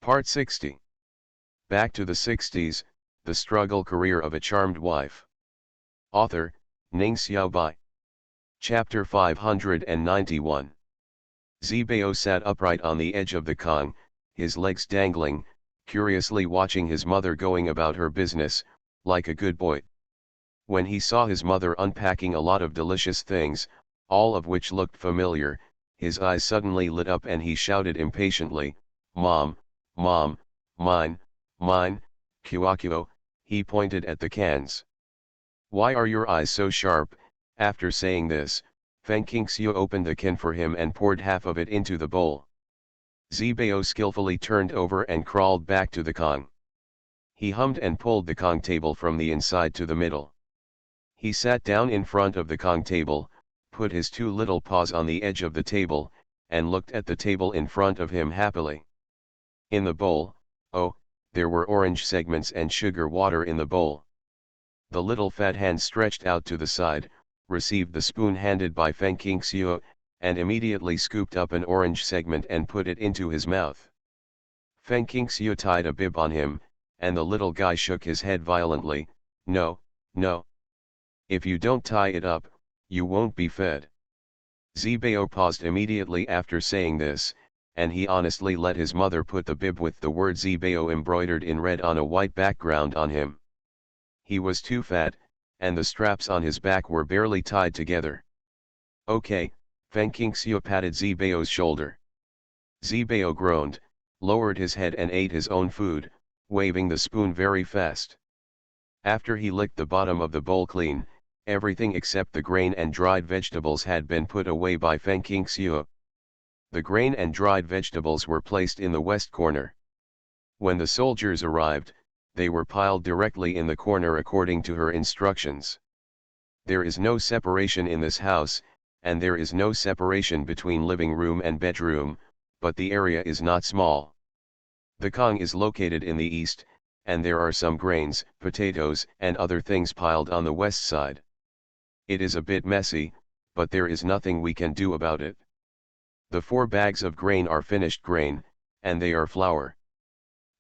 Part 60. Back to the 60s, The Struggle Career of a Charmed Wife. Author, Ning Xiaobai. Chapter 591. Zibao sat upright on the edge of the Kong, his legs dangling, curiously watching his mother going about her business, like a good boy. When he saw his mother unpacking a lot of delicious things, all of which looked familiar, his eyes suddenly lit up and he shouted impatiently, "Mom, Mom, mine, mine, Kuakuo," he pointed at the cans. "Why are your eyes so sharp?" After saying this, Feng Qingxiu opened the can for him and poured half of it into the bowl. Zibao skillfully turned over and crawled back to the Kong. He hummed and pulled the Kong table from the inside to the middle. He sat down in front of the Kong table, put his two little paws on the edge of the table, and looked at the table in front of him happily. In the bowl, oh, there were orange segments and sugar water in the bowl. The little fat hand stretched out to the side, received the spoon handed by Feng Qingxiu, and immediately scooped up an orange segment and put it into his mouth. Feng Qingxiu tied a bib on him, and the little guy shook his head violently. "No, no. If you don't tie it up, you won't be fed." Zibao paused immediately after saying this, and he honestly let his mother put the bib with the word Zibao embroidered in red on a white background on him. He was too fat, and the straps on his back were barely tied together. "Okay," Feng Qingxiu patted Zibao's shoulder. Zibao groaned, lowered his head and ate his own food, waving the spoon very fast. After he licked the bottom of the bowl clean, everything except the grain and dried vegetables had been put away by Feng Qingxiu. The grain and dried vegetables were placed in the west corner. When the soldiers arrived, they were piled directly in the corner according to her instructions. There is no separation in this house, and there is no separation between living room and bedroom, but the area is not small. The Kong is located in the east, and there are some grains, potatoes, and other things piled on the west side. It is a bit messy, but there is nothing we can do about it. The 4 bags of grain are finished grain, and they are flour.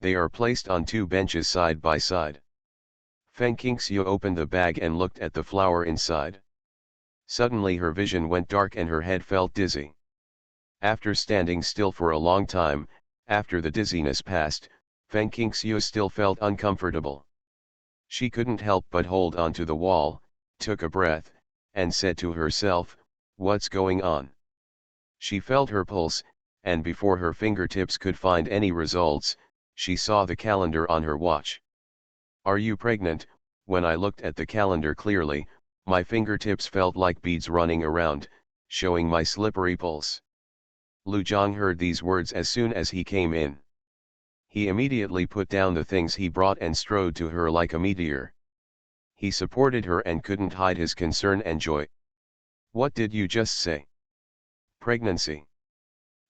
They are placed on 2 benches side by side. Feng Qingxiu opened the bag and looked at the flour inside. Suddenly her vision went dark and her head felt dizzy. After standing still for a long time, after the dizziness passed, Feng Qingxiu still felt uncomfortable. She couldn't help but hold on to the wall, took a breath, and said to herself, "What's going on?" She felt her pulse, and before her fingertips could find any results, she saw the calendar on her watch. "Are you pregnant?" When I looked at the calendar clearly, my fingertips felt like beads running around, showing my slippery pulse. Lu Zhang heard these words as soon as he came in. He immediately put down the things he brought and strode to her like a meteor. He supported her and couldn't hide his concern and joy. "What did you just say?" "Pregnancy.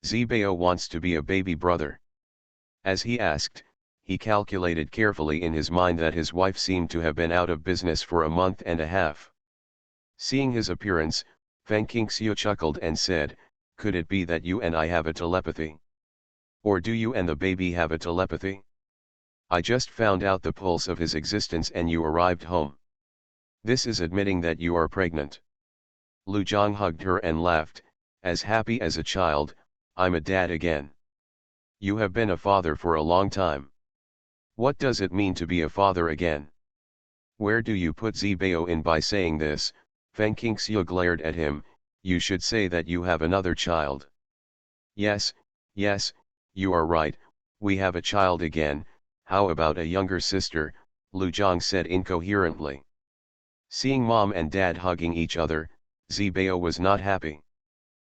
Zibao wants to be a baby brother." As he asked, he calculated carefully in his mind that his wife seemed to have been out of business for a month and a half. Seeing his appearance, Feng Qingxiu chuckled and said, "Could it be that you and I have a telepathy? Or do you and the baby have a telepathy? I just found out the pulse of his existence and you arrived home. This is admitting that you are pregnant." Lu Zhang hugged her and laughed, as happy as a child. "I'm a dad again." "You have been a father for a long time. What does it mean to be a father again? Where do you put Zibao in?" By saying this, Feng Qingxiu glared at him. "You should say that you have another child." Yes, you are right, we have a child again. How about a younger sister?" Lu Zhang said incoherently. Seeing mom and dad hugging each other, Zibao was not happy.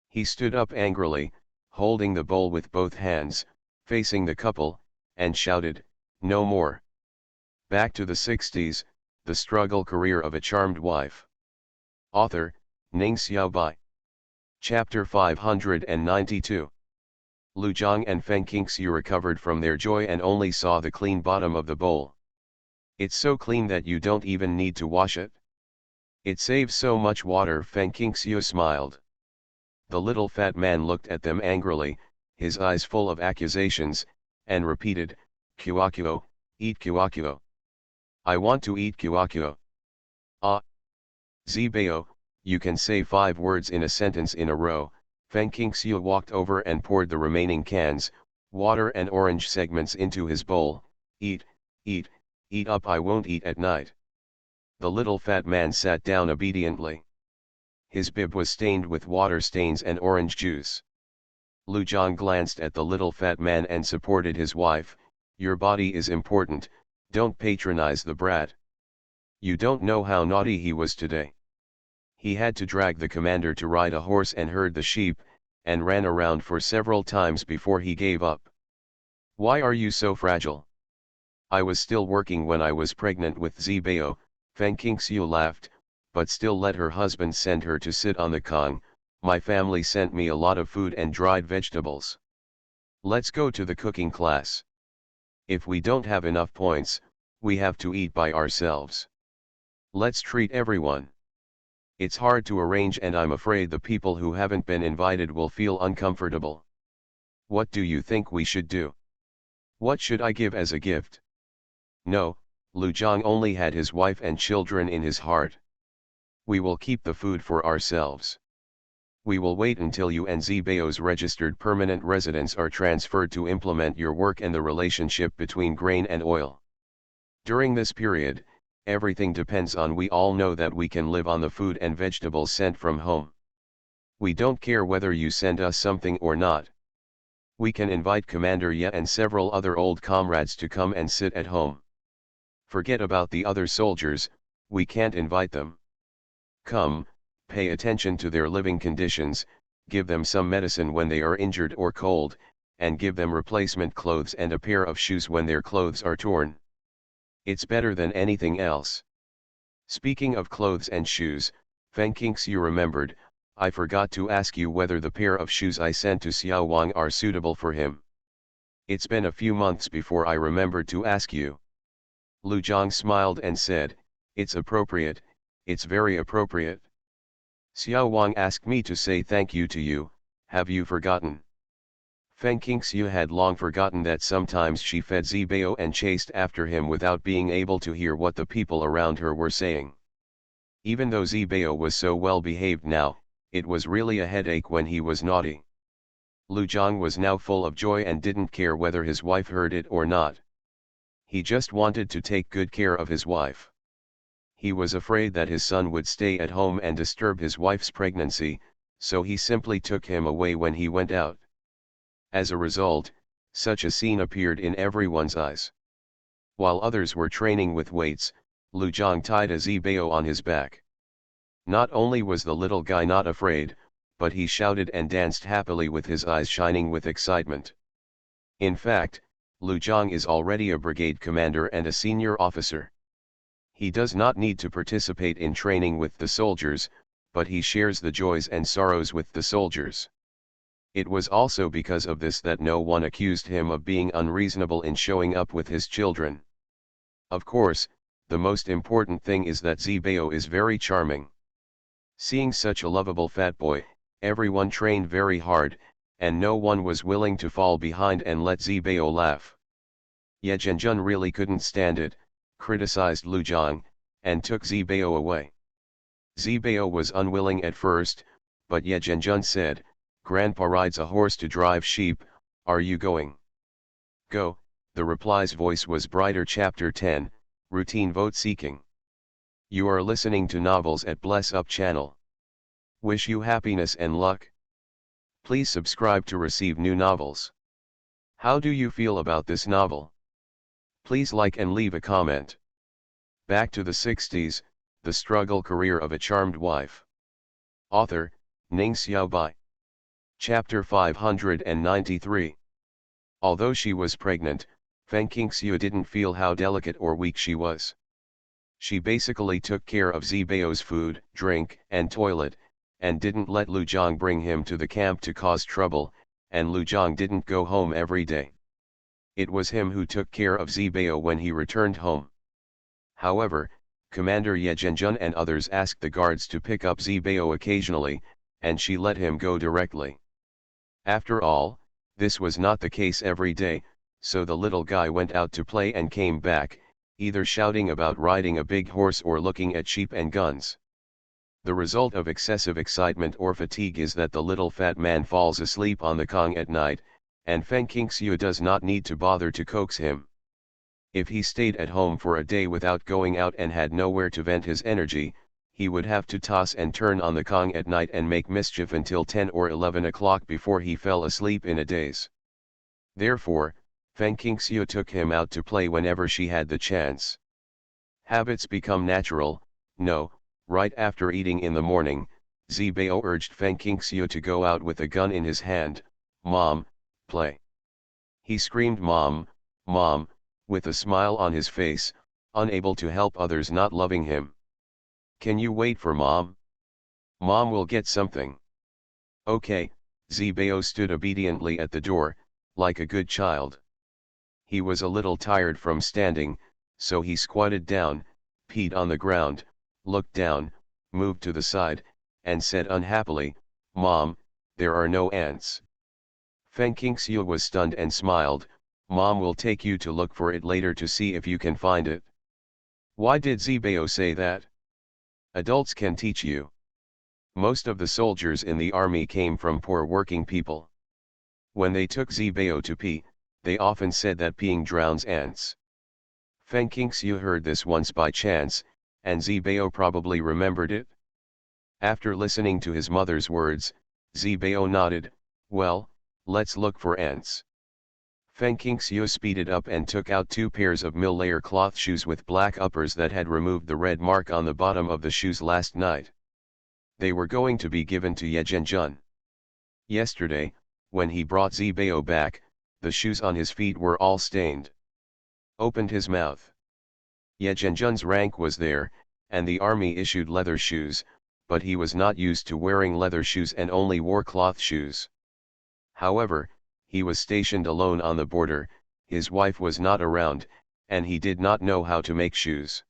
He stood up angrily, holding the bowl with both hands, facing the couple, and shouted, "No more." Back to the 60s, The Struggle Career of a Charmed Wife. Author, Ning Xiaobai. Chapter 592. Lu Zhang and Feng Qingxiu recovered from their joy and only saw the clean bottom of the bowl. "It's so clean that you don't even need to wash it. It saves so much water." Feng Qingxiu smiled. The little fat man looked at them angrily, his eyes full of accusations, and repeated, "Kuakuo, eat kuakuo. I want to eat kuakuo." Ah! Zibao, you can say 5 words in a sentence in a row. Feng Qingxiu walked over and poured the remaining cans, water and orange segments into his bowl. "Eat, eat, eat up, I won't eat at night." The little fat man sat down obediently. His bib was stained with water stains and orange juice. Lu Zhang glanced at the little fat man and supported his wife. "Your body is important, don't patronize the brat. You don't know how naughty he was today. He had to drag the commander to ride a horse and herd the sheep, and ran around for several times before he gave up. Why are you so fragile?" "I was still working when I was pregnant with Zibao," Feng Qingxiu laughed, "but still let her husband send her to sit on the kong. My family sent me a lot of food and dried vegetables. Let's go to the cooking class. If we don't have enough points, we have to eat by ourselves. Let's treat everyone. It's hard to arrange and I'm afraid the people who haven't been invited will feel uncomfortable. What do you think we should do? What should I give as a gift?" No, Lu Zhang only had his wife and children in his heart. "We will keep the food for ourselves. We will wait until you and Zibao's registered permanent residents are transferred to implement your work and the relationship between grain and oil. During this period, everything depends on we all know that we can live on the food and vegetables sent from home. We don't care whether you send us something or not. We can invite Commander Ye and several other old comrades to come and sit at home. Forget about the other soldiers, we can't invite them. Come, pay attention to their living conditions, give them some medicine when they are injured or cold, and give them replacement clothes and a pair of shoes when their clothes are torn. It's better than anything else." Speaking of clothes and shoes, Feng Qingxiu remembered, "I forgot to ask you whether the pair of shoes I sent to Xiao Wang are suitable for him. It's been a few months before I remembered to ask you." Lu Zhang smiled and said, "It's appropriate, it's very appropriate. Xiao Wang asked me to say thank you to you, have you forgotten?" Feng Qingxiu had long forgotten that sometimes she fed Zibao and chased after him without being able to hear what the people around her were saying. Even though Zibao was so well behaved now, it was really a headache when he was naughty. Lu Zhang was now full of joy and didn't care whether his wife heard it or not. He just wanted to take good care of his wife. He was afraid that his son would stay at home and disturb his wife's pregnancy, so he simply took him away when he went out. As a result, such a scene appeared in everyone's eyes. While others were training with weights, Lu Zhang tied a Zibao on his back. Not only was the little guy not afraid, but he shouted and danced happily with his eyes shining with excitement. In fact, Lu Zhang is already a brigade commander and a senior officer. He does not need to participate in training with the soldiers, but he shares the joys and sorrows with the soldiers. It was also because of this that no one accused him of being unreasonable in showing up with his children. Of course, the most important thing is that Zibao is very charming. Seeing such a lovable fat boy, everyone trained very hard, and no one was willing to fall behind and let Zibao laugh. Ye Zhenjun really couldn't stand it, criticized Lu Zhang, and took Zibao away. Zibao was unwilling at first, but Ye Zhenjun said, "Grandpa rides a horse to drive sheep, are you going?" "Go," the reply's voice was brighter. Chapter 10, Routine Vote Seeking. You are listening to novels at Bless Up channel. Wish you happiness and luck. Please subscribe to receive new novels. How do you feel about this novel? Please like and leave a comment. Back to the 60s, The Struggle Career of a Charmed Wife. Author, Ning Xiaobai. Chapter 593. Although she was pregnant, Feng Qingxiu didn't feel how delicate or weak she was. She basically took care of Zibao's food, drink, and toilet, and didn't let Lu Zhang bring him to the camp to cause trouble, and Lu Zhang didn't go home every day. It was him who took care of Zibao when he returned home. However, Commander Ye Zhenjun and others asked the guards to pick up Zibao occasionally, and she let him go directly. After all, this was not the case every day, so the little guy went out to play and came back, either shouting about riding a big horse or looking at sheep and guns. The result of excessive excitement or fatigue is that the little fat man falls asleep on the Kong at night, and Feng Qingxiu does not need to bother to coax him. If he stayed at home for a day without going out and had nowhere to vent his energy, he would have to toss and turn on the Kong at night and make mischief until 10 or 11 o'clock before he fell asleep in a daze. Therefore, Feng Qingxiu took him out to play whenever she had the chance. Habits become natural. No, right after eating in the morning, Zibao urged Feng Qingxiu to go out with a gun in his hand. "Mom, play." He screamed "Mom, Mom," with a smile on his face, unable to help others not loving him. "Can you wait for Mom? Mom will get something." "Okay." Zibao stood obediently at the door, like a good child. He was a little tired from standing, so he squatted down, peed on the ground, looked down, moved to the side, and said unhappily, "Mom, there are no ants." Feng Qingxiu was stunned and smiled. "Mom will take you to look for it later to see if you can find it." Why did Zibao say that? Adults can teach you. Most of the soldiers in the army came from poor working people. When they took Zibao to pee, they often said that peeing drowns ants. Feng Qingxiu heard this once by chance, and Zibao probably remembered it. After listening to his mother's words, Zibao nodded. "Well, let's look for ants." Feng Qingxiu speeded up and took out 2 pairs of mil-layer cloth shoes with black uppers that had removed the red mark on the bottom of the shoes last night. They were going to be given to Ye Zhenjun. Yesterday, when he brought Zibao back, the shoes on his feet were all stained. Opened his mouth. Ye Zhenjun's rank was there, and the army issued leather shoes, but he was not used to wearing leather shoes and only wore cloth shoes. However, he was stationed alone on the border, his wife was not around, and he did not know how to make shoes.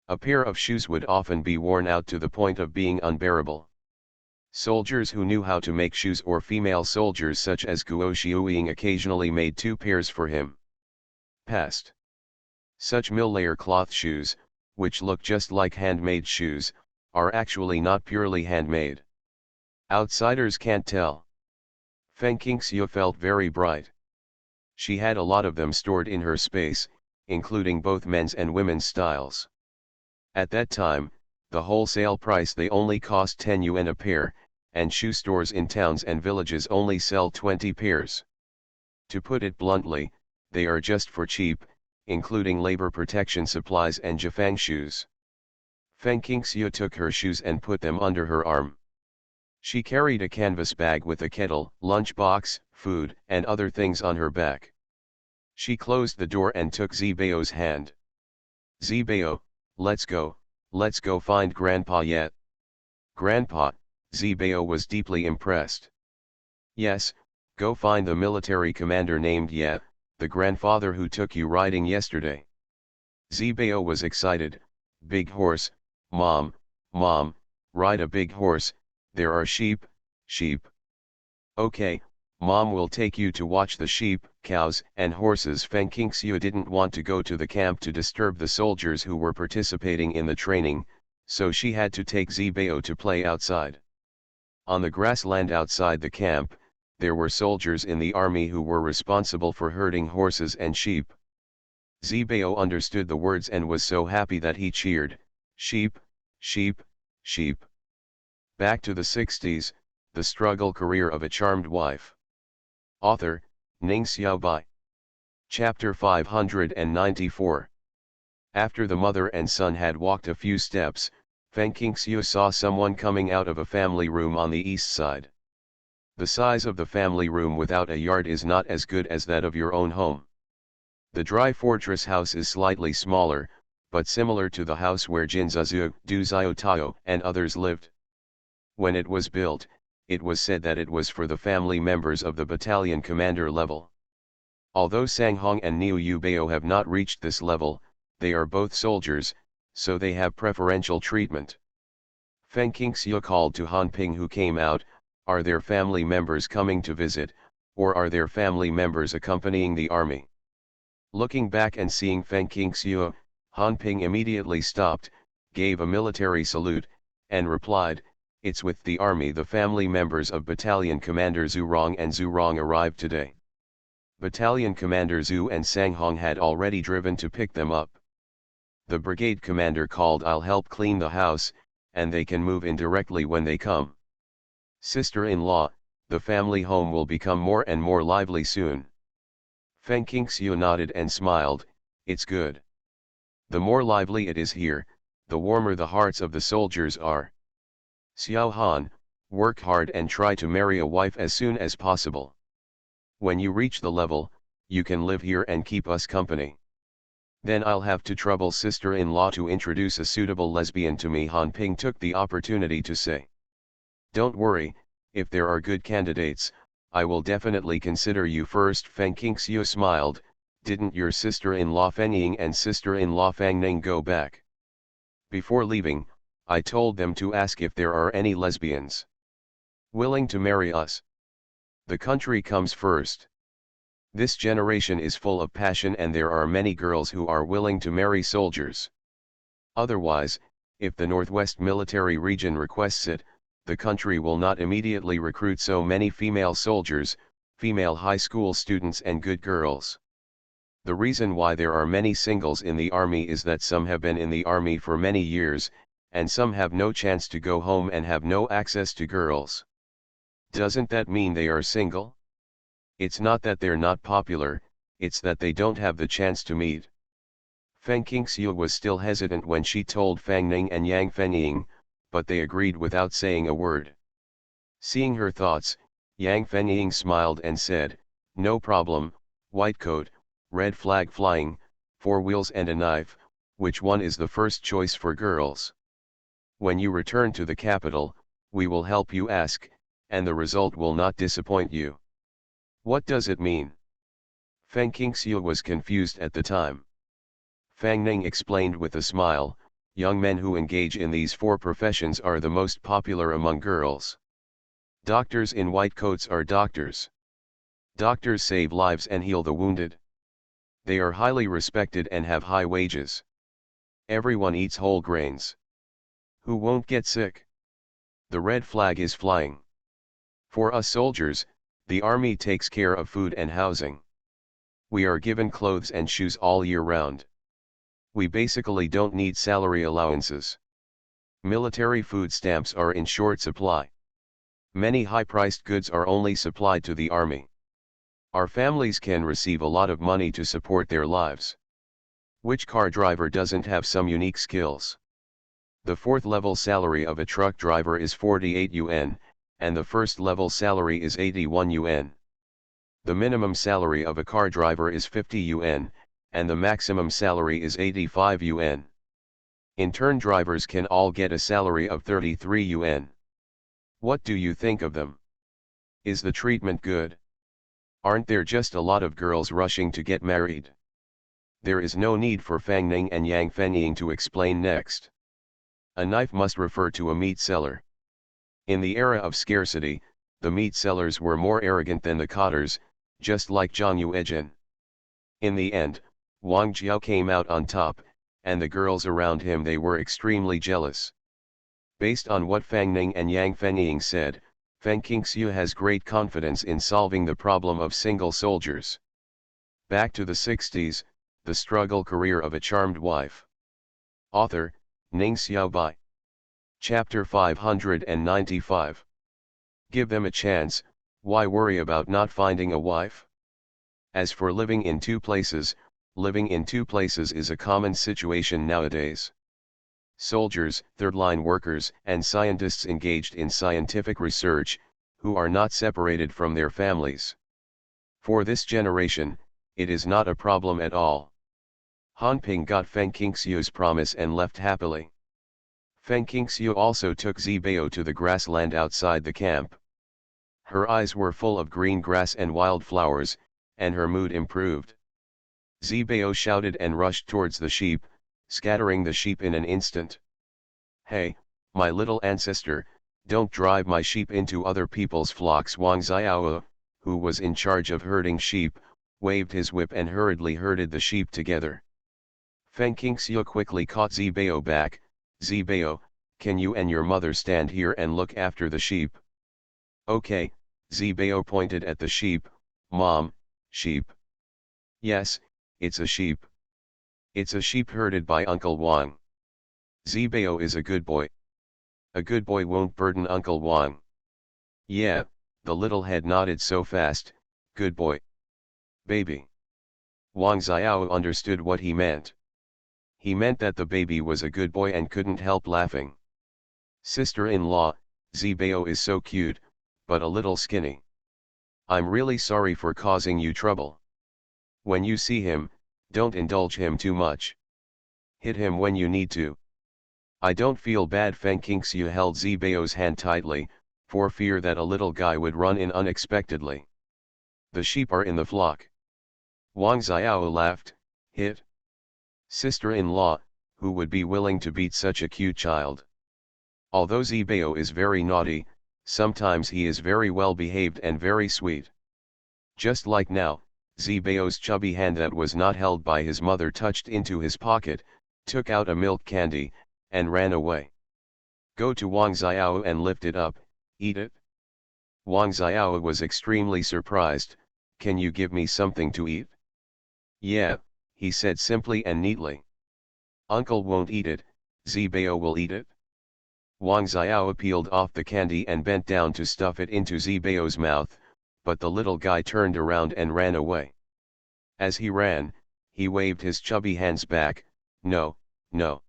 A pair of shoes would often be worn out to the point of being unbearable. Soldiers who knew how to make shoes or female soldiers such as Guo Xiuying occasionally made 2 pairs for him. Past. Such mil-layer cloth shoes, which look just like handmade shoes, are actually not purely handmade. Outsiders can't tell. Feng Qingxiu felt very bright. She had a lot of them stored in her space, including both men's and women's styles. At that time, the wholesale price they only cost 10 yuan a pair, and shoe stores in towns and villages only sell 20 pairs. To put it bluntly, they are just for cheap, including labor protection supplies and Jifang shoes. Feng Qingxiu took her shoes and put them under her arm. She carried a canvas bag with a kettle, lunchbox, food, and other things on her back. She closed the door and took Zibao's hand. "Zibao, let's go find Grandpa yet." "Grandpa?" Zibao was deeply impressed. "Yes, go find the military commander named Ye, the grandfather who took you riding yesterday." Zibao was excited. "Big horse, Mom, ride a big horse, there are sheep. "Okay, Mom will take you to watch the sheep, cows, and horses." Feng Qingxiu didn't want to go to the camp to disturb the soldiers who were participating in the training, so she had to take Zibao to play outside. On the grassland outside the camp, there were soldiers in the army who were responsible for herding horses and sheep. Zibao understood the words and was so happy that he cheered, "Sheep, sheep, sheep." Back to the 60s, the struggle career of a charmed wife. Author, Ning Xiaobai. Chapter 594. After the mother and son had walked a few steps, Feng Qingxiu saw someone coming out of a family room on the east side. The size of the family room without a yard is not as good as that of your own home. The dry fortress house is slightly smaller, but similar to the house where Jin Zizhu, Du Xiaotao, and others lived. When it was built, it was said that it was for the family members of the battalion commander level. Although Sang Hong and Niu Yubao have not reached this level, they are both soldiers, so they have preferential treatment. Feng Qingxiu called to Han Ping, who came out. "Are there family members coming to visit, or are there family members accompanying the army?" Looking back and seeing Feng Qingxiu, Han Ping immediately stopped, gave a military salute, and replied, "It's with the army." The family members of Battalion Commander Zhu Rong and Zhu Rong arrived today. Battalion Commander Zhu and Sang Hong had already driven to pick them up. The brigade commander called, "I'll help clean the house, and they can move in directly when they come." Sister-in-law, the family home will become more and more lively soon. Feng Qingxiu nodded and smiled, "It's good. The more lively it is here, the warmer the hearts of the soldiers are. Xiao Han, work hard and try to marry a wife as soon as possible. When you reach the level, you can live here and keep us company. Then I'll have to trouble sister-in-law to introduce a suitable lesbian to me." Han Ping took the opportunity to say, "Don't worry, if there are good candidates, I will definitely consider you first." Feng Qingxiu smiled, "Didn't your sister-in-law Feng Ying and sister-in-law Fang Ning go back? Before leaving, I told them to ask if there are any lesbians willing to marry us. The country comes first. This generation is full of passion and there are many girls who are willing to marry soldiers. Otherwise, if the Northwest Military Region requests it, the country will not immediately recruit so many female soldiers, female high school students and good girls. The reason why there are many singles in the army is that some have been in the army for many years, and some have no chance to go home and have no access to girls. Doesn't that mean they are single? It's not that they're not popular, it's that they don't have the chance to meet." Feng Qingxiu was still hesitant when she told Fang Ning and Yang Fenying, but they agreed without saying a word. Seeing her thoughts, Yang Fenying smiled and said, "No problem, white coat, red flag flying, 4 wheels and a knife, which one is the first choice for girls? When you return to the capital, we will help you ask, and the result will not disappoint you." "What does it mean?" Feng Qingxiu was confused at the time. Fang Ning explained with a smile, "Young men who engage in these 4 professions are the most popular among girls. Doctors in white coats are doctors. Doctors save lives and heal the wounded. They are highly respected and have high wages. Everyone eats whole grains. Who won't get sick? The red flag is flying. For us soldiers, the army takes care of food and housing. We are given clothes and shoes all year round. We basically don't need salary allowances. Military food stamps are in short supply. Many high-priced goods are only supplied to the army. Our families can receive a lot of money to support their lives. Which car driver doesn't have some unique skills? The 4th level salary of a truck driver is 48 yuan, and the 1st level salary is 81 yuan. The minimum salary of a car driver is 50 yuan, and the maximum salary is 85 yuan. In turn, drivers can all get a salary of 33 yuan. What do you think of them? Is the treatment good? Aren't there just a lot of girls rushing to get married?" There is no need for Fang Ning and Yang Fenying to explain next. A knife must refer to a meat seller. In the era of scarcity, the meat sellers were more arrogant than the cotters, just like Zhang Yuezhen. In the end, Wang Jiao came out on top, and the girls around him, they were extremely jealous. Based on what Fang Ning and Yang Fenying said, Feng Qingxiu has great confidence in solving the problem of single soldiers. Back to the 60s, the struggle career of a charmed wife. Author, Ning Xiaobai. Chapter 595. Give them a chance, why worry about not finding a wife? As for living in 2 places, living in 2 places is a common situation nowadays. Soldiers, third-line workers, and scientists engaged in scientific research, who are not separated from their families. For this generation, it is not a problem at all. Han Ping got Feng Qingxiu's promise and left happily. Feng Qingxiu also took Zibao to the grassland outside the camp. Her eyes were full of green grass and wildflowers, and her mood improved. Zibao shouted and rushed towards the sheep, scattering the sheep in an instant. "Hey, my little ancestor, don't drive my sheep into other people's flocks." Wang Xiao, who was in charge of herding sheep, waved his whip and hurriedly herded the sheep together. Feng Qingxiu quickly caught Zibao back. Zibao, can you and your mother stand here and look after the sheep? Okay, Zibao pointed at the sheep. Mom, sheep. Yes, it's a sheep. It's a sheep herded by Uncle Wang. Zibao is a good boy. A good boy won't burden Uncle Wang. Yeah, the little head nodded so fast. Good boy. Baby. Wang Xiao understood what he meant. He meant that the baby was a good boy and couldn't help laughing. Sister-in-law, Zibao is so cute, but a little skinny. I'm really sorry for causing you trouble. When you see him, don't indulge him too much. Hit him when you need to. I don't feel bad. Feng Qingxiu held Zibao's hand tightly, for fear that a little guy would run in unexpectedly. The sheep are in the flock. Wang Xiao laughed. Hit. Sister-in-law, who would be willing to beat such a cute child? Although Zibao is very naughty, sometimes he is very well behaved and very sweet. Just like now, Zibao's chubby hand that was not held by his mother touched into his pocket, took out a milk candy, and ran away. Go to Wang Xiao and lift it up, eat it. Wang Xiao was extremely surprised. Can you give me something to eat? Yeah, he said simply and neatly. Uncle won't eat it, Zibao will eat it. Wang Xiao peeled off the candy and bent down to stuff it into Zibao's mouth, but the little guy turned around and ran away. As he ran, he waved his chubby hands back. No, no.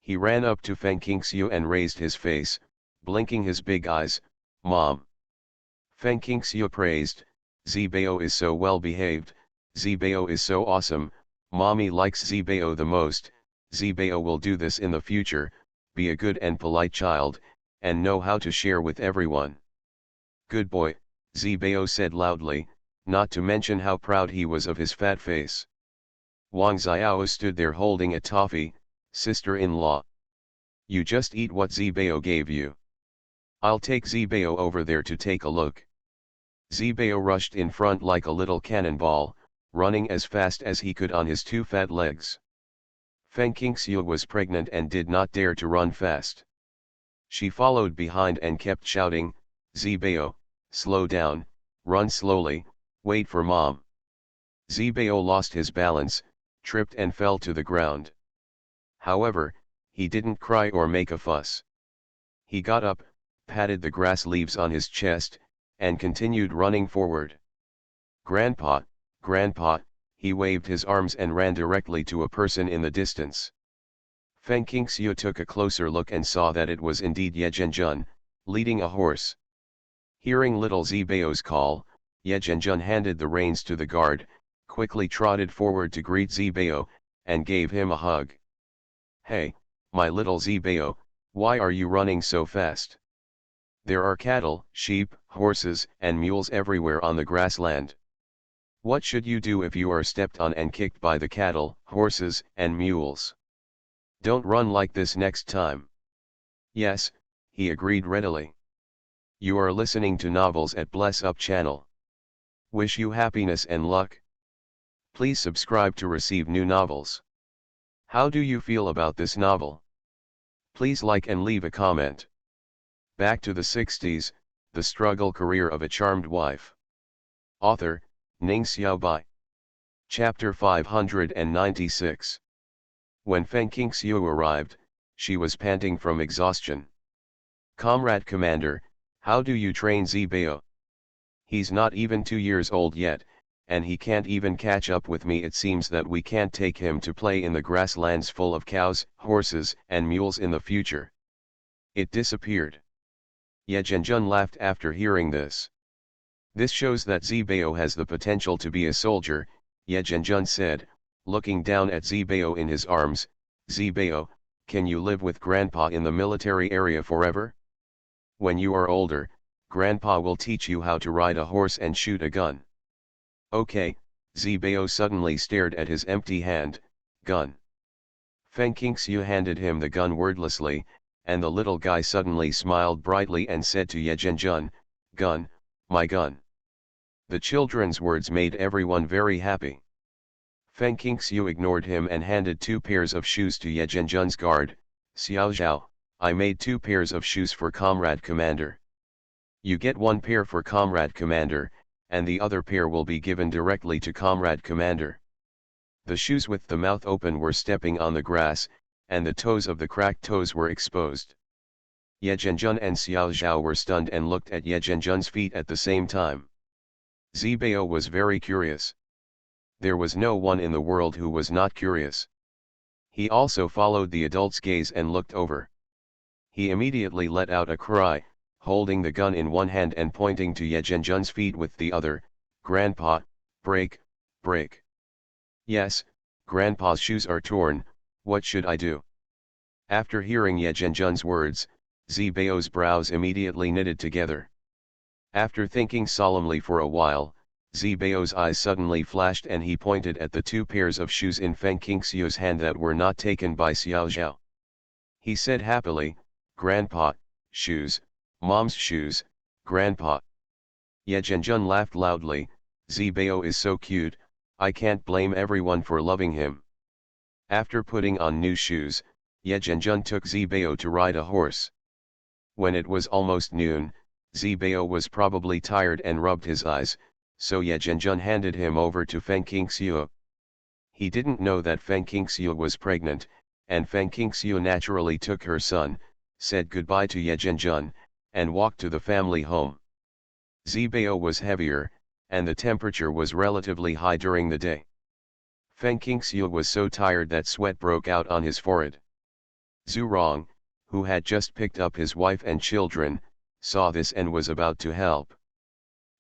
He ran up to Feng Qingxiu and raised his face, blinking his big eyes. Mom. Feng Qingxiu praised. Zibao is so well behaved. Zibao is so awesome. Mommy likes Zibao the most. Zibao will do this in the future, be a good and polite child, and know how to share with everyone. Good boy, Zibao said loudly, not to mention how proud he was of his fat face. Wang Xiao stood there holding a toffee. Sister-in-law. You just eat what Zibao gave you. I'll take Zibao over there to take a look. Zibao rushed in front like a little cannonball, running as fast as he could on his two fat legs. Feng Qingxiu was pregnant and did not dare to run fast. She followed behind and kept shouting, Zibao, slow down, run slowly, wait for mom. Zibao lost his balance, tripped and fell to the ground. However, he didn't cry or make a fuss. He got up, patted the grass leaves on his chest, and continued running forward. Grandpa, Grandpa, he waved his arms and ran directly to a person in the distance. Feng Qingxiu took a closer look and saw that it was indeed Ye Zhenjun, leading a horse. Hearing little Zibao's call, Ye Zhenjun handed the reins to the guard, quickly trotted forward to greet Zibao, and gave him a hug. Hey, my little Zibao, why are you running so fast? There are cattle, sheep, horses, and mules everywhere on the grassland. What should you do if you are stepped on and kicked by the cattle, horses, and mules? Don't run like this next time. Yes, he agreed readily. You are listening to Novels at Bless Up channel. Wish you happiness and luck. Please subscribe to receive new novels. How do you feel about this novel? Please like and leave a comment. Back to the 60s, The Struggle Career of a Charmed Wife. Author, Ning Xiaobai. Chapter 596. When Feng Qingxiu arrived, she was panting from exhaustion. Comrade Commander, how do you train Zibao? He's not even 2 years old yet, and he can't even catch up with me. It seems that we can't take him to play in the grasslands full of cows, horses, and mules in the future. It disappeared. Ye Zhenjun laughed after hearing this. This shows that Zibao has the potential to be a soldier, Ye Zhenjun said, looking down at Zibao in his arms. Zibao, can you live with Grandpa in the military area forever? When you are older, Grandpa will teach you how to ride a horse and shoot a gun. Okay, Zibao suddenly stared at his empty hand. Gun. Feng Qingxiu handed him the gun wordlessly, and the little guy suddenly smiled brightly and said to Ye Zhenjun, Gun, my gun. The children's words made everyone very happy. Feng Qingxiu ignored him and handed 2 pairs of shoes to Ye Zhenjun's guard. Xiao Zhao, I made 2 pairs of shoes for Comrade Commander. You get 1 pair for Comrade Commander, and the other pair will be given directly to Comrade Commander. The shoes with the mouth open were stepping on the grass, and the toes of the cracked toes were exposed. Ye Zhenjun and Xiao Zhao were stunned and looked at Ye Zhenjun's feet at the same time. Zibao was very curious. There was no one in the world who was not curious. He also followed the adult's gaze and looked over. He immediately let out a cry, holding the gun in one hand and pointing to Ye Zhenjun's feet with the other. Grandpa, break, break. Yes, Grandpa's shoes are torn, what should I do? After hearing Ye Zhenjun's words, Zibao's brows immediately knitted together. After thinking solemnly for a while, Zibao's eyes suddenly flashed and he pointed at the 2 pairs of shoes in Feng Qingxiu's hand that were not taken by Xiao Zhao. He said happily, Grandpa, shoes, Mom's shoes, Grandpa. Ye Zhenjun laughed loudly, Zibao is so cute, I can't blame everyone for loving him. After putting on new shoes, Ye Zhenjun took Zibao to ride a horse. When it was almost noon, Zibao was probably tired and rubbed his eyes, so Ye Zhenjun handed him over to Feng Qingxiu. He didn't know that Feng Qingxiu was pregnant, and Feng Qingxiu naturally took her son, said goodbye to Ye Zhenjun, and walked to the family home. Zibao was heavier, and the temperature was relatively high during the day. Feng Qingxiu was so tired that sweat broke out on his forehead. Zhu Rong, who had just picked up his wife and children, saw this and was about to help.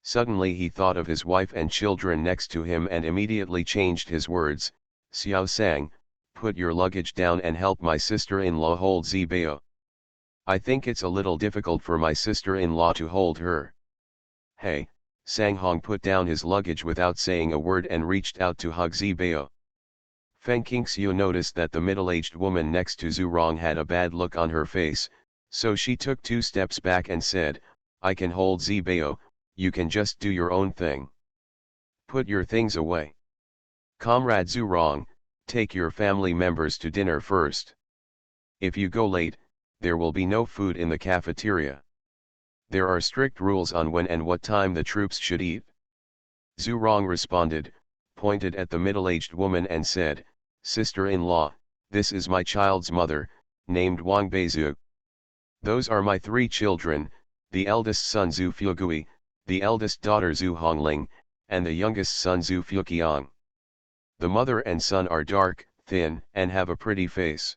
Suddenly he thought of his wife and children next to him and immediately changed his words, Xiao Sang, put your luggage down and help my sister-in-law hold Zibao. I think it's a little difficult for my sister-in-law to hold her. Hey, Sang Hong put down his luggage without saying a word and reached out to hug Zibao. Feng Qingxiu noticed that the middle-aged woman next to Zhu Rong had a bad look on her face, so she took 2 steps back and said, I can hold Zibao, you can just do your own thing. Put your things away. Comrade Zhu Rong, take your family members to dinner first. If you go late, there will be no food in the cafeteria. There are strict rules on when and what time the troops should eat. Zhu Rong responded, pointed at the middle-aged woman and said, Sister-in-law, this is my child's mother, named Wang Beizhu. Those are my 3 children, the eldest son Zhu Fugui, the eldest daughter Zhu Hongling, and the youngest son Zhu Fuqiang. The mother and son are dark, thin, and have a pretty face.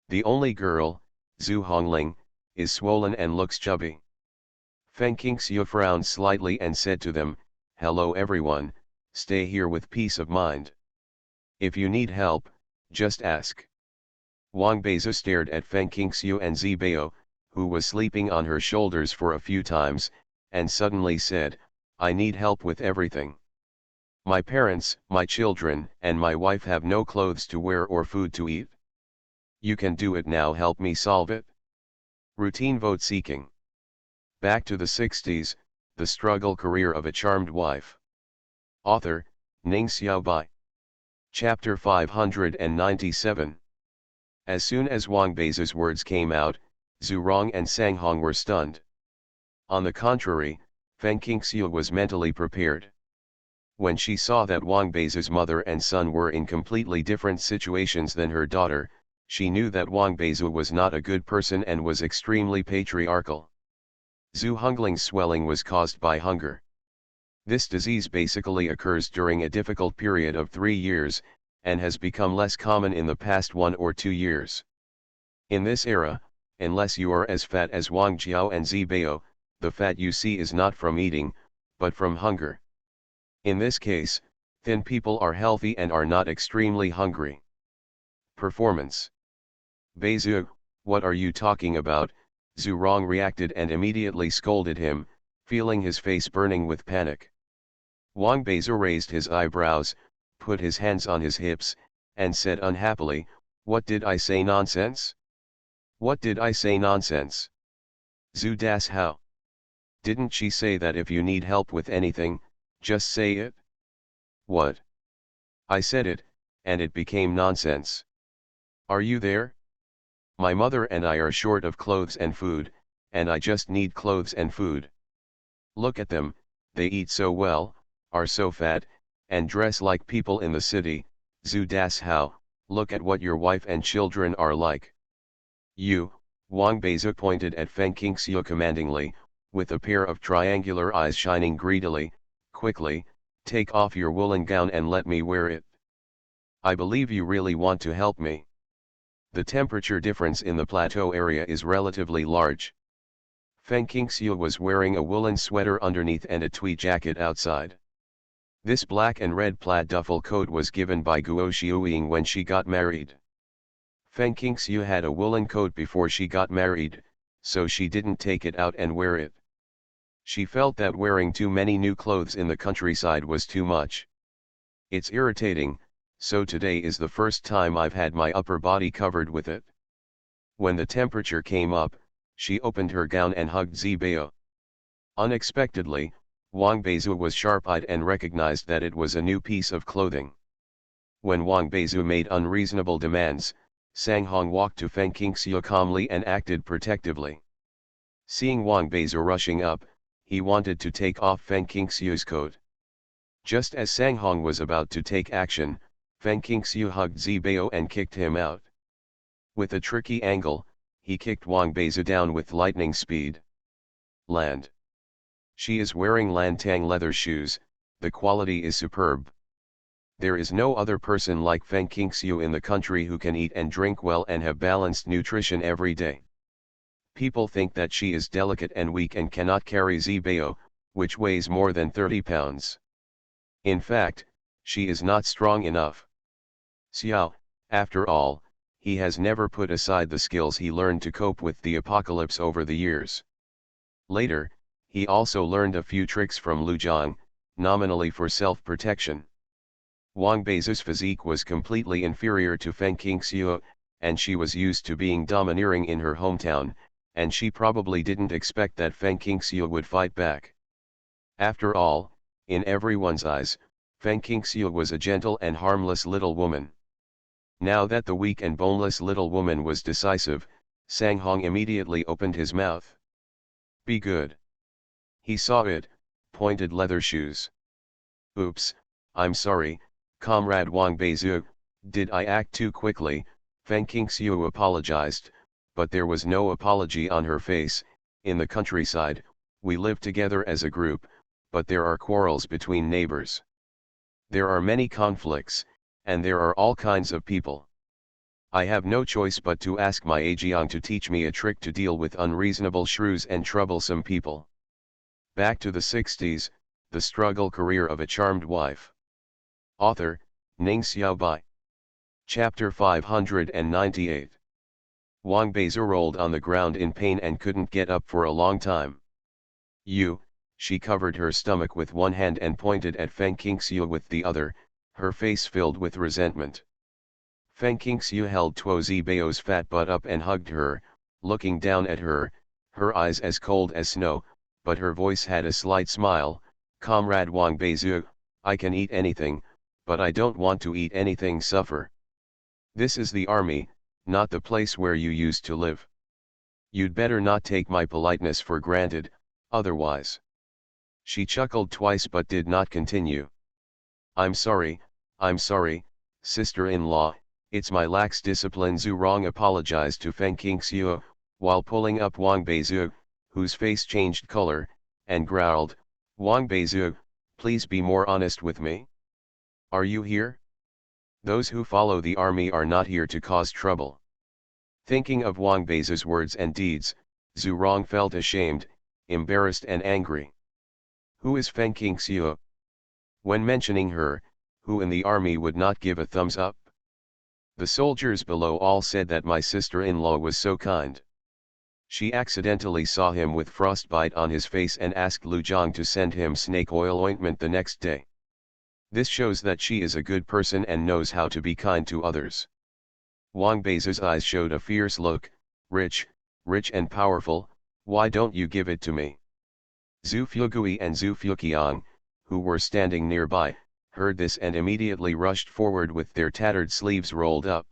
The only girl, Zhu Hongling, is swollen and looks chubby. Feng Qingxiu frowned slightly and said to them, Hello everyone, stay here with peace of mind. If you need help, just ask. Wang Beizhu stared at Feng Qingxiu and Zibao, who was sleeping on her shoulders for a few times, and suddenly said, I need help with everything. My parents, my children, and my wife have no clothes to wear or food to eat. You can do it now, help me solve it. Routine vote seeking. Back to the 60s, the struggle career of a charmed wife. Author, Ning Xiaobai. Chapter 597. As soon as Wang Beizhu's words came out, Zhu Rong and Sang Hong were stunned. On the contrary, Feng Qingxiu was mentally prepared. When she saw that Wang Beizhu's mother and son were in completely different situations than her daughter, she knew that Wang Beizhu was not a good person and was extremely patriarchal. Zhu Hongling's swelling was caused by hunger. This disease basically occurs during a difficult period of 3 years, and has become less common in the past 1 or 2 years. In this era, unless you are as fat as Wang Jiao and Zibao, the fat you see is not from eating, but from hunger. In this case, thin people are healthy and are not extremely hungry. Performance. Beizhu, what are you talking about? Zhu Rong reacted and immediately scolded him, feeling his face burning with panic. Wang Beizhu raised his eyebrows, put his hands on his hips, and said unhappily, What did I say, nonsense? What did I say, nonsense? Zhu Das how? Didn't she say that if you need help with anything, Just say it. What? I said it, and it became nonsense. Are you there? My mother and I are short of clothes and food, and I just need clothes and food. Look at them, they eat so well, are so fat, and dress like people in the city. Zu das how, look at what your wife and children are like. You, Wang Beizu pointed at Feng Qingxiu commandingly, with a pair of triangular eyes shining greedily. Quickly, take off your woolen gown and let me wear it. I believe you really want to help me. The temperature difference in the plateau area is relatively large. Feng Qingxiu was wearing a woolen sweater underneath and a tweed jacket outside. This black and red plaid duffel coat was given by Guo Xiuying when she got married. Feng Qingxiu had a woolen coat before she got married, so she didn't take it out and wear it. She felt that wearing too many new clothes in the countryside was too much. It's irritating, so today is the first time I've had my upper body covered with it. When the temperature came up, she opened her gown and hugged Zibao. Unexpectedly, Wang Beizu was sharp-eyed and recognized that it was a new piece of clothing. When Wang Beizu made unreasonable demands, Sang Hong walked to Feng Qingxiu calmly and acted protectively. Seeing Wang Beizu rushing up, he wanted to take off Feng Qingxiu's coat. Just as Sang Hong was about to take action, Feng Qingxiu hugged Zibao and kicked him out. With a tricky angle, he kicked Wang Beizu down with lightning speed. Land. She is wearing Lantang leather shoes, the quality is superb. There is no other person like Feng Qingxiu in the country who can eat and drink well and have balanced nutrition every day. People think that she is delicate and weak and cannot carry Zibao, which weighs more than 30 pounds. In fact, she is not strong enough. Xiao, after all, he has never put aside the skills he learned to cope with the apocalypse over the years. Later, he also learned a few tricks from Lu Zhang, nominally for self-protection. Wang Beizu's physique was completely inferior to Feng Qingxiu, and she was used to being domineering in her hometown, and she probably didn't expect that Feng Qingxiu would fight back. After all, in everyone's eyes, Feng Qingxiu was a gentle and harmless little woman. Now that the weak and boneless little woman was decisive, Sang Hong immediately opened his mouth. Be good. He saw it, pointed leather shoes. Oops, I'm sorry, Comrade Wang Beizu, did I act too quickly? Feng Qingxiu apologized, but there was no apology on her face. In the countryside, we live together as a group, but there are quarrels between neighbors. There are many conflicts, and there are all kinds of people. I have no choice but to ask my Ajiang to teach me a trick to deal with unreasonable shrews and troublesome people. Back to the 60s, the struggle career of a charmed wife. Author, Ning Xiaobai. Chapter 598. Wang Beizu rolled on the ground in pain and couldn't get up for a long time. She covered her stomach with one hand and pointed at Feng Qingxiu with the other, her face filled with resentment. Feng Qingxiu held Tuo Zibao's fat butt up and hugged her, looking down at her, her eyes as cold as snow, but her voice had a slight smile. Comrade Wang Beizu, I can eat anything, but I don't want to eat anything suffer. This is the army, not the place where you used to live. You'd better not take my politeness for granted, otherwise. She chuckled twice but did not continue. I'm sorry, sister-in-law, it's my lax discipline. Zhu Rong apologized to Feng Qingxiu, while pulling up Wang Beizu, whose face changed color, and growled, Wang Beizu, please be more honest with me. Are you here? Those who follow the army are not here to cause trouble. Thinking of Wang Beizu's words and deeds, Zhu Rong felt ashamed, embarrassed and angry. Who is Feng Qingxiu? When mentioning her, who in the army would not give a thumbs up? The soldiers below all said that my sister-in-law was so kind. She accidentally saw him with frostbite on his face and asked Lu Zhang to send him snake oil ointment the next day. This shows that she is a good person and knows how to be kind to others. Wang Beizu's eyes showed a fierce look. Rich and powerful, why don't you give it to me? Zhu Fugui and Zhu Fuqiang, who were standing nearby, heard this and immediately rushed forward with their tattered sleeves rolled up.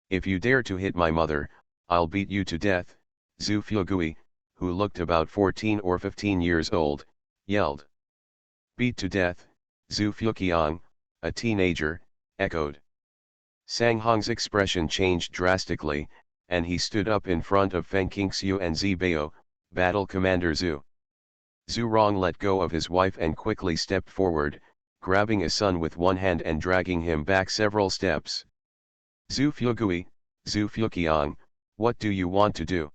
"If you dare to hit my mother, I'll beat you to death," Zhu Fuegui, who looked about 14 or 15 years old, yelled. "Beat to death," Zhu Fuqiang, a teenager, echoed. Sang Hong's expression changed drastically, and he stood up in front of Feng Qingxiu and Zibao, Battle Commander Zhu. Zhu Rong let go of his wife and quickly stepped forward, grabbing his son with one hand and dragging him back several steps. "Zhu Fuegui, Zhu Fuqiang, what do you want to do?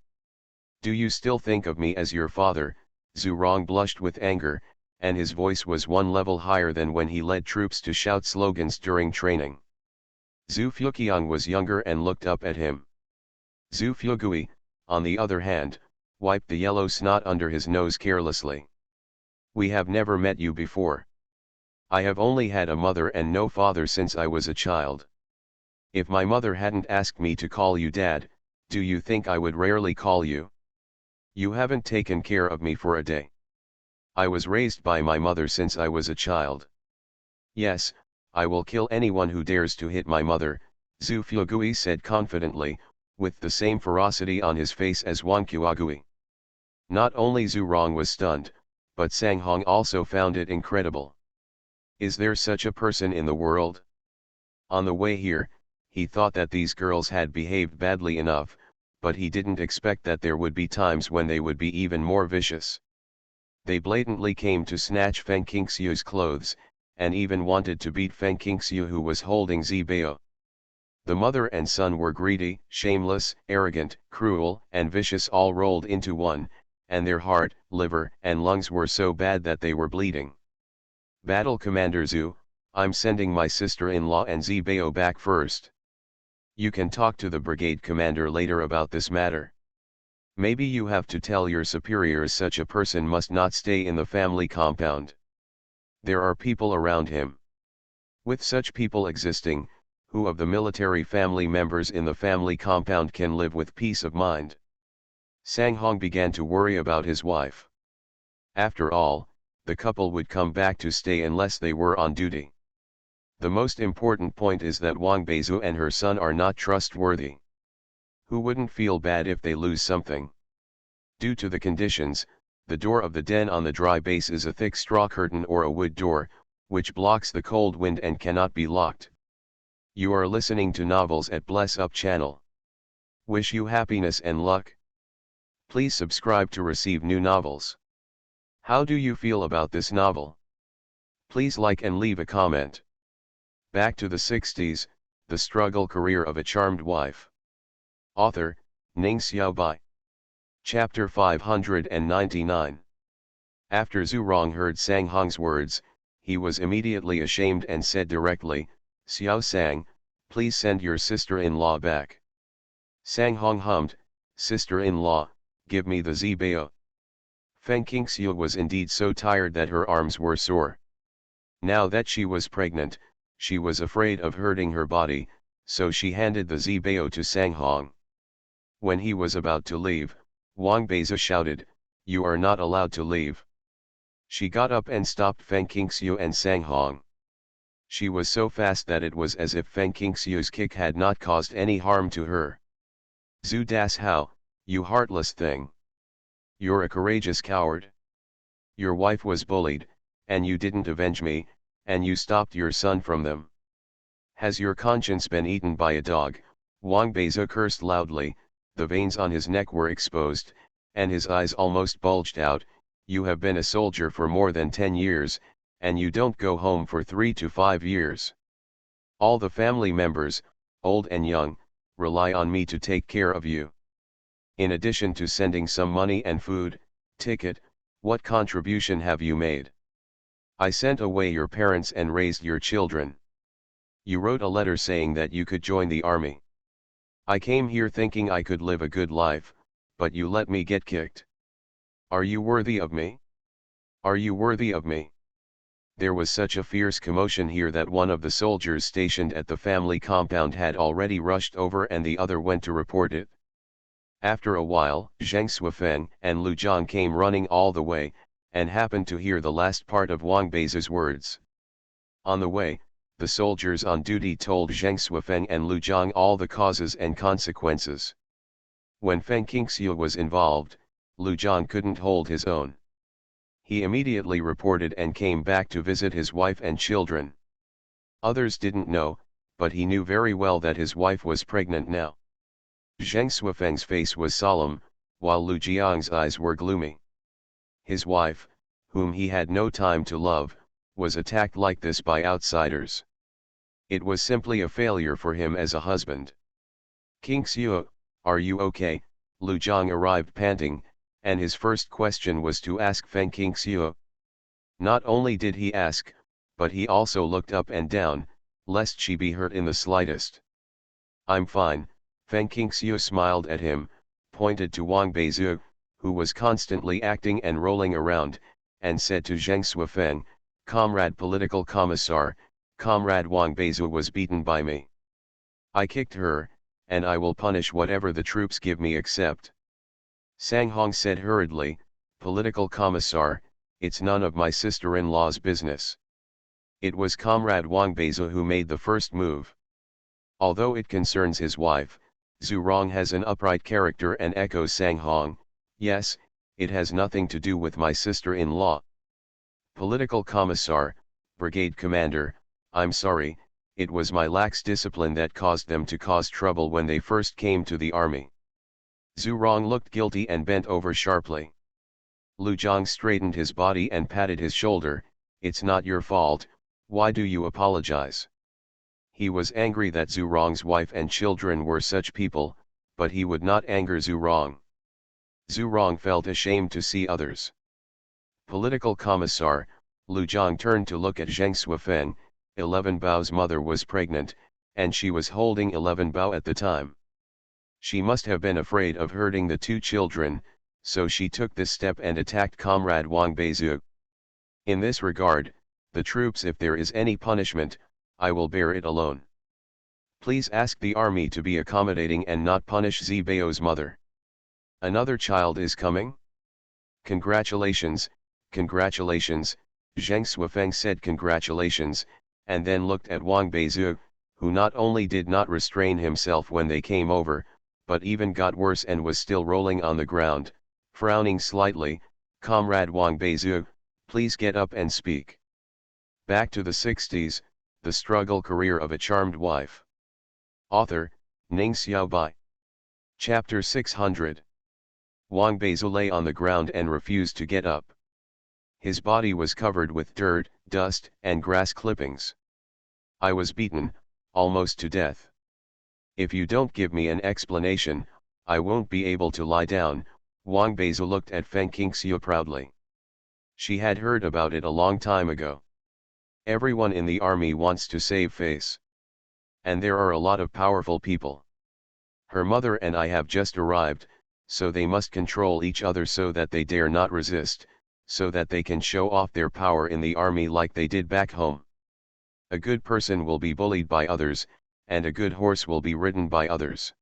Do you still think of me as your father?" Zhu Rong blushed with anger, and his voice was one level higher than when he led troops to shout slogans during training. Zhu Fuqiang was younger and looked up at him. Zhu Fuegui, on the other hand, wiped the yellow snot under his nose carelessly. "We have never met you before. I have only had a mother and no father since I was a child. If my mother hadn't asked me to call you Dad, do you think I would rarely call you? You haven't taken care of me for a day. I was raised by my mother since I was a child. Yes, I will kill anyone who dares to hit my mother," Zhu Fuegui said confidently, with the same ferocity on his face as Wang Qiaogui. Not only Zhu Rong was stunned, but Sang Hong also found it incredible. Is there such a person in the world? On the way here, he thought that these girls had behaved badly enough, but he didn't expect that there would be times when they would be even more vicious. They blatantly came to snatch Feng Qingxiu's clothes, and even wanted to beat Feng Qingxiu, who was holding Zibao. The mother and son were greedy, shameless, arrogant, cruel, and vicious all rolled into one, and their heart, liver, and lungs were so bad that they were bleeding. "Battle Commander Zhu, I'm sending my sister-in-law and Zibao back first. You can talk to the brigade commander later about this matter. Maybe you have to tell your superiors such a person must not stay in the family compound. There are people around him. With such people existing, who of the military family members in the family compound can live with peace of mind?" Sang Hong began to worry about his wife. After all, the couple would come back to stay unless they were on duty. The most important point is that Wang Beizu and her son are not trustworthy. Who wouldn't feel bad if they lose something? Due to the conditions, the door of the den on the dry base is a thick straw curtain or a wood door, which blocks the cold wind and cannot be locked. You are listening to Novels at Bless Up channel. Wish you happiness and luck. Please subscribe to receive new novels. How do you feel about this novel? Please like and leave a comment. Back to the 60s, the struggle career of a charmed wife. Author, Ning Xiaobai. Chapter 599. After Zhu Rong heard Sang Hong's words, he was immediately ashamed and said directly, "Xiao Sang, please send your sister-in-law back." Sang Hong hummed, "Sister-in-law, give me the Zibao." Feng Qingxiu was indeed so tired that her arms were sore. Now that she was pregnant, she was afraid of hurting her body, so she handed the Zibao to Sang Hong. When he was about to leave, Wang Beizu shouted, "You are not allowed to leave." She got up and stopped Feng Qingxiu and Sang Hong. She was so fast that it was as if Feng Qingxiu's kick had not caused any harm to her. "Zhu Das Hao, you heartless thing. You're a courageous coward. Your wife was bullied, and you didn't avenge me, and you stopped your son from them. Has your conscience been eaten by a dog?" Wang Beizu cursed loudly, the veins on his neck were exposed, and his eyes almost bulged out. "You have been a soldier for more than 10 years, and you don't go home for 3 to 5 years. All the family members, old and young, rely on me to take care of you. In addition to sending some money and food, ticket, what contribution have you made? I sent away your parents and raised your children. You wrote a letter saying that you could join the army. I came here thinking I could live a good life, but you let me get kicked. Are you worthy of me? Are you worthy of me?" There was such a fierce commotion here that one of the soldiers stationed at the family compound had already rushed over and the other went to report it. After a while, Zheng Suifeng and Lu Zhang came running all the way, and happened to hear the last part of Wang Beizu's words. On the way, the soldiers on duty told Zheng Suifeng and Lu Jiang all the causes and consequences. When Feng Qingxiu was involved, Lu Jiang couldn't hold his own. He immediately reported and came back to visit his wife and children. Others didn't know, but he knew very well that his wife was pregnant now. Zheng Suifeng's face was solemn, while Lu Jiang's eyes were gloomy. His wife, whom he had no time to love, was attacked like this by outsiders. It was simply a failure for him as a husband. "Qingxiu, are you okay?" Lu Jiang arrived panting, and his first question was to ask Feng Qingxiu. Not only did he ask, but he also looked up and down, lest she be hurt in the slightest. "I'm fine," Feng Qingxiu smiled at him, pointed to Wang Beizu, who was constantly acting and rolling around, and said to Zheng Suifeng, "Comrade Political Commissar, Comrade Wang Beizu was beaten by me. I kicked her, and I will punish whatever the troops give me except." Sang Hong said hurriedly, "Political Commissar, it's none of my sister-in-law's business. It was Comrade Wang Beizu who made the first move. Although it concerns his wife, Zhu Rong has an upright character," and echoes Sang Hong, "Yes, it has nothing to do with my sister-in-law. Political Commissar, Brigade Commander, I'm sorry, it was my lax discipline that caused them to cause trouble when they first came to the army." Zhu Rong looked guilty and bent over sharply. Lu Jiang straightened his body and patted his shoulder, "It's not your fault, why do you apologize?" He was angry that Zhu Rong's wife and children were such people, but he would not anger Zhu Rong. Zhu Rong felt ashamed to see others. "Political Commissar," Lu Jiang turned to look at Zheng Suifeng. 11 Bao's mother was pregnant, and she was holding 11 Bao at the time. She must have been afraid of hurting the two children, so she took this step and attacked Comrade Wang Beizu. "In this regard, the troops, if there is any punishment, I will bear it alone. Please ask the army to be accommodating and not punish Zibao's mother. Another child is coming?" "Congratulations, congratulations," Zheng Suifeng said, "congratulations," and then looked at Wang Beizu, who not only did not restrain himself when they came over, but even got worse and was still rolling on the ground, frowning slightly. "Comrade Wang Beizu, please get up and speak." Back to the 60s, the struggle career of a charmed wife. Author, Ning Xiaobai. Chapter 600. Wang Beizu lay on the ground and refused to get up. His body was covered with dirt, dust, and grass clippings. "I was beaten, almost to death. If you don't give me an explanation, I won't be able to lie down." Wang Beizu looked at Feng Qingxiu proudly. She had heard about it a long time ago. Everyone in the army wants to save face. And there are a lot of powerful people. Her mother and I have just arrived, so they must control each other so that they dare not resist, so that they can show off their power in the army like they did back home. A good person will be bullied by others, and a good horse will be ridden by others.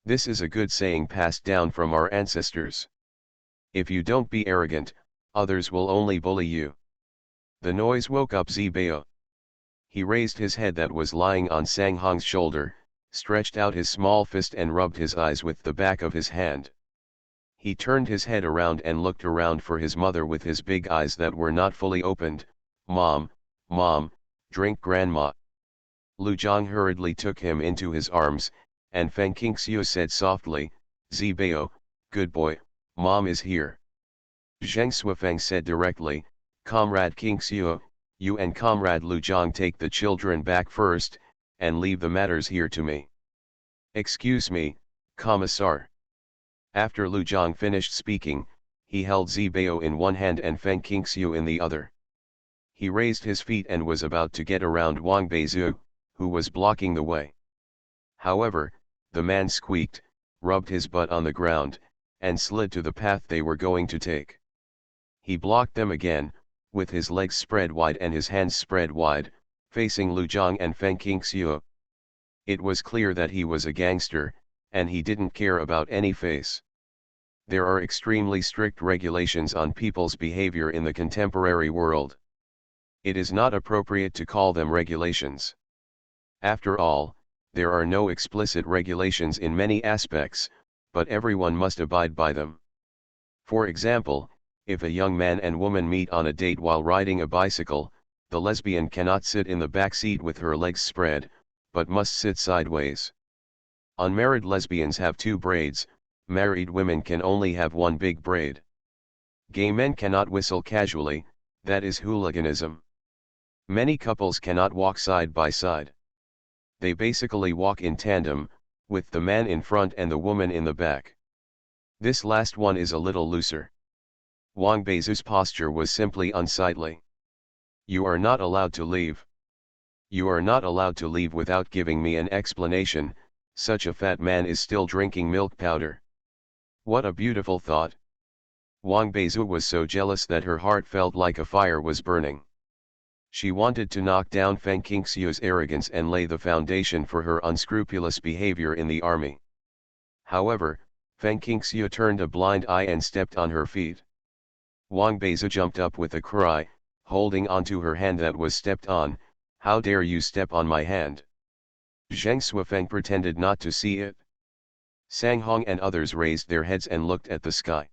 This is a good saying passed down from our ancestors. If you don't be arrogant, others will only bully you. The noise woke up Zibao. He raised his head that was lying on Sang Hong's shoulder, stretched out his small fist and rubbed his eyes with the back of his hand. He turned his head around and looked around for his mother with his big eyes that were not fully opened. "Mom, Mom, drink grandma." Lu Jiang hurriedly took him into his arms, and Feng Qingxiu said softly, "Zibao, good boy, Mom is here." Zheng Suifeng said directly, "Comrade Qingxiu, you and Comrade Lu Jiang take the children back first, and leave the matters here to me." "Excuse me, Commissar." After Lu Jiang finished speaking, he held Zibao in one hand and Feng Qingxiu in the other. He raised his feet and was about to get around Wang Beizu, who was blocking the way. However, the man squeaked, rubbed his butt on the ground, and slid to the path they were going to take. He blocked them again, with his legs spread wide and his hands spread wide, facing Lu Jiang and Feng Qingxiu. It was clear that he was a gangster, and he didn't care about any face. There are extremely strict regulations on people's behavior in the contemporary world. It is not appropriate to call them regulations. After all, there are no explicit regulations in many aspects, but everyone must abide by them. For example, if a young man and woman meet on a date while riding a bicycle, the lesbian cannot sit in the back seat with her legs spread, but must sit sideways. Unmarried lesbians have 2 braids, married women can only have 1 big braid. Gay men cannot whistle casually, that is hooliganism. Many couples cannot walk side by side. They basically walk in tandem, with the man in front and the woman in the back. This last one is a little looser. Wang Beizu's posture was simply unsightly. You are not allowed to leave. You are not allowed to leave without giving me an explanation, such a fat man is still drinking milk powder. What a beautiful thought. Wang Beizu was so jealous that her heart felt like a fire was burning. She wanted to knock down Feng Qingxiu's arrogance and lay the foundation for her unscrupulous behavior in the army. However, Feng Qingxiu turned a blind eye and stepped on her feet. Wang Beizu jumped up with a cry, holding onto her hand that was stepped on. How dare you step on my hand? Zheng Suifeng pretended not to see it. Sang Hong and others raised their heads and looked at the sky.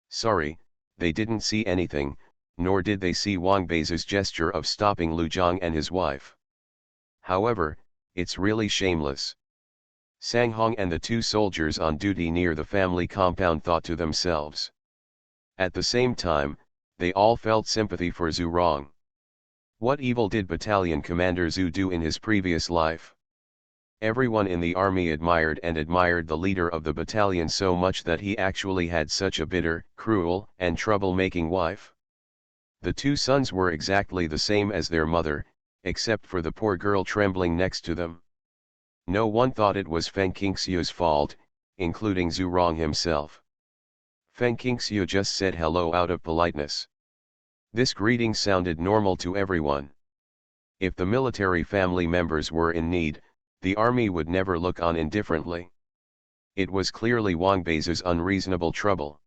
Sorry, they didn't see anything, nor did they see Wang Beizu's gesture of stopping Lu Zhang and his wife. However, it's really shameless. Sang Hong and the 2 soldiers on duty near the family compound thought to themselves. At the same time, they all felt sympathy for Zhu Rong. What evil did Battalion Commander Zhu do in his previous life? Everyone in the army admired the leader of the battalion so much that he actually had such a bitter, cruel, and trouble-making wife. The 2 sons were exactly the same as their mother, except for the poor girl trembling next to them. No one thought it was Feng Qingxiu's fault, including Zhu Rong himself. Feng Qingxiu just said hello out of politeness. This greeting sounded normal to everyone. If the military family members were in need, the army would never look on indifferently. It was clearly Wang Beizu's unreasonable trouble.